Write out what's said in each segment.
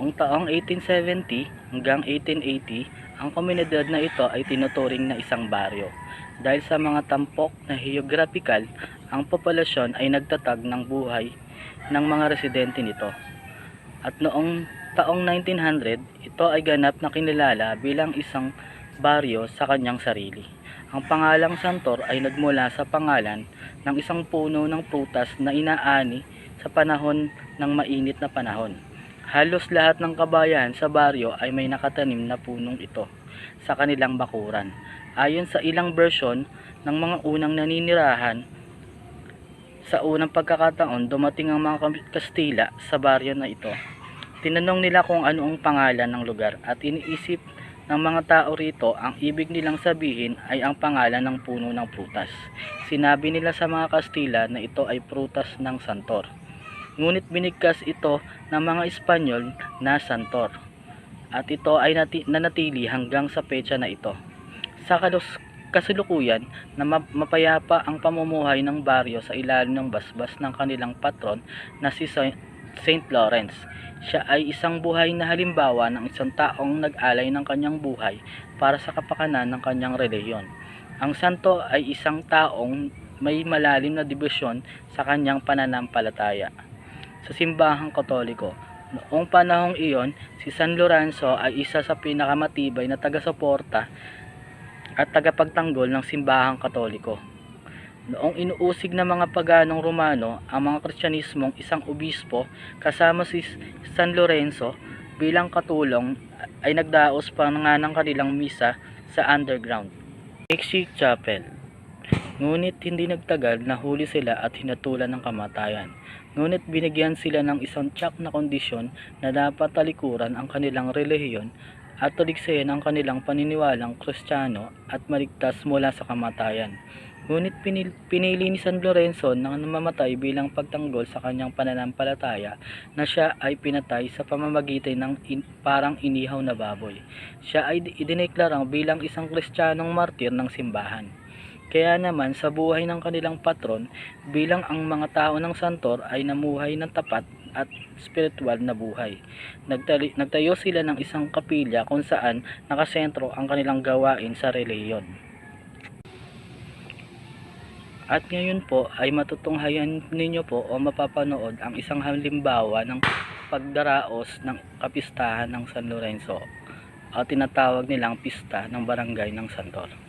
Noong taong 1870 hanggang 1880, ang komunidad na ito ay tinuturing na isang baryo. Dahil sa mga tampok na geographical, ang populasyon ay nagtatag ng buhay ng mga residente nito. At noong taong 1900, ito ay ganap na kinilala bilang isang baryo sa kanyang sarili. Ang pangalang Santor ay nagmula sa pangalan ng isang puno ng prutas na inaani sa panahon ng mainit na panahon. Halos lahat ng kabayan sa baryo ay may nakatanim na punong ito sa kanilang bakuran. Ayon sa ilang bersyon ng mga unang naninirahan, sa unang pagkakataon dumating ang mga Kastila sa baryo na ito. Tinanong nila kung ano ang pangalan ng lugar at iniisip ng mga tao rito ang ibig nilang sabihin ay ang pangalan ng puno ng prutas. Sinabi nila sa mga Kastila na ito ay prutas ng Santor. Ngunit binigkas ito ng mga Espanyol na Santor at ito ay nanatili hanggang sa petsa na ito. Sa kasalukuyan na mapayapa ang pamumuhay ng baryo sa ilalim ng basbas ng kanilang patron na si Saint Lawrence. Siya ay isang buhay na halimbawa ng isang taong nag-alay ng kanyang buhay para sa kapakanan ng kanyang relihiyon. Ang santo ay isang taong may malalim na debosyon sa kanyang pananampalataya sa simbahang Katoliko. Noong panahong iyon, si San Lorenzo ay isa sa pinakamatibay na taga-suporta at tagapagtanggol ng simbahang Katoliko. Noong inuusig ng mga paganong Romano ang mga Kristyanismong, isang obispo kasama si San Lorenzo bilang katulong ay nagdaos pa nga ng kanilang misa sa underground makeshift chapel. Ngunit hindi nagtagal, nahuli sila at hinatulan ng kamatayan. Ngunit binigyan sila ng isang tiyak na kondisyon na dapat talikuran ang kanilang relihiyon at tuligsayin ang kanilang paniniwalang Kristiyano at maligtas mula sa kamatayan. Ngunit pinili ni San Lorenzo na namamatay bilang pagtanggol sa kanyang pananampalataya na siya ay pinatay sa pamamagitan ng parang inihaw na baboy. Siya ay idineklarang bilang isang Kristiyanong martir ng simbahan. Kaya naman sa buhay ng kanilang patron, bilang ang mga tao ng Santor ay namuhay ng tapat at spiritual na buhay. Nagtayo sila ng isang kapilya kung saan nakasentro ang kanilang gawain sa relihiyon. At ngayon po ay matutunghayan ninyo po o mapapanood ang isang halimbawa ng pagdaraos ng kapistahan ng San Lorenzo o tinatawag nilang pista ng barangay ng Santor.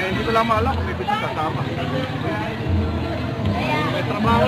Hindi ko lang maalam kung may gusto kasama. May trabaho.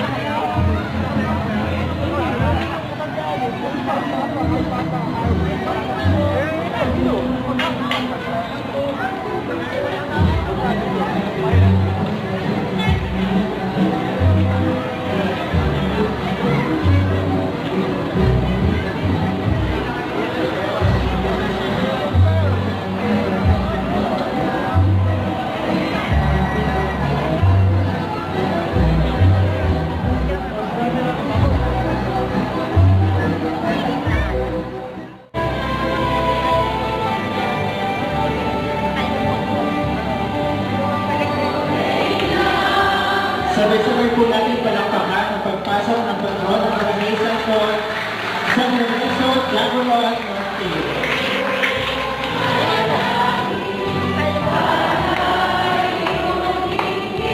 Sabay-sabay po natin palakpakan ang pagpasok ng patron ng Barangay Santon sa Lorenzo Lagunon Norte.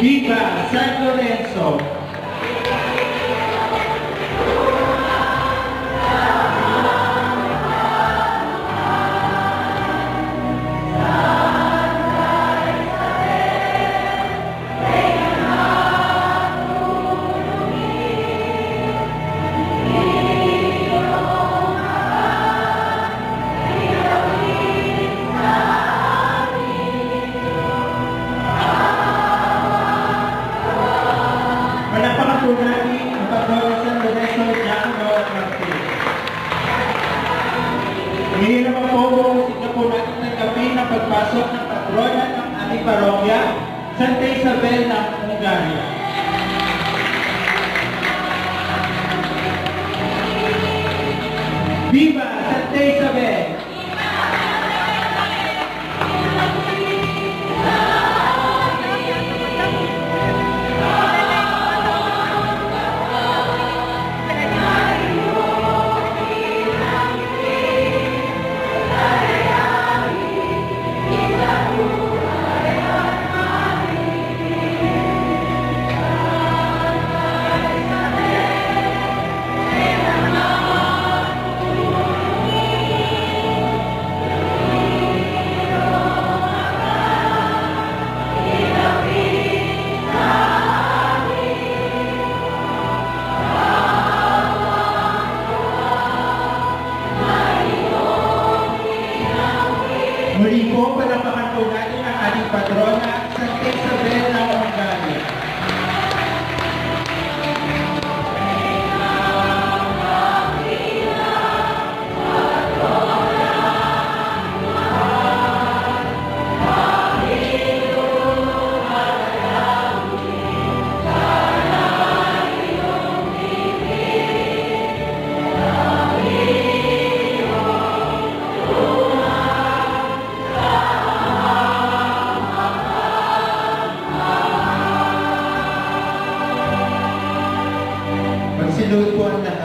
Viva San Lorenzo! Palakpakan po natin ang patron ng San Lorenzo Lagunon Norte. Ngayon naman po, bumusika po natin ng gabi ng pagpasok ng patronan ng aming parokya, Santa Isabel ng Hungaria. Viva Santa Isabel! Muli po, palakpakan po natin ang ating patrona, Santa Isabel ng Hungaria. Magsilod po ang lahat.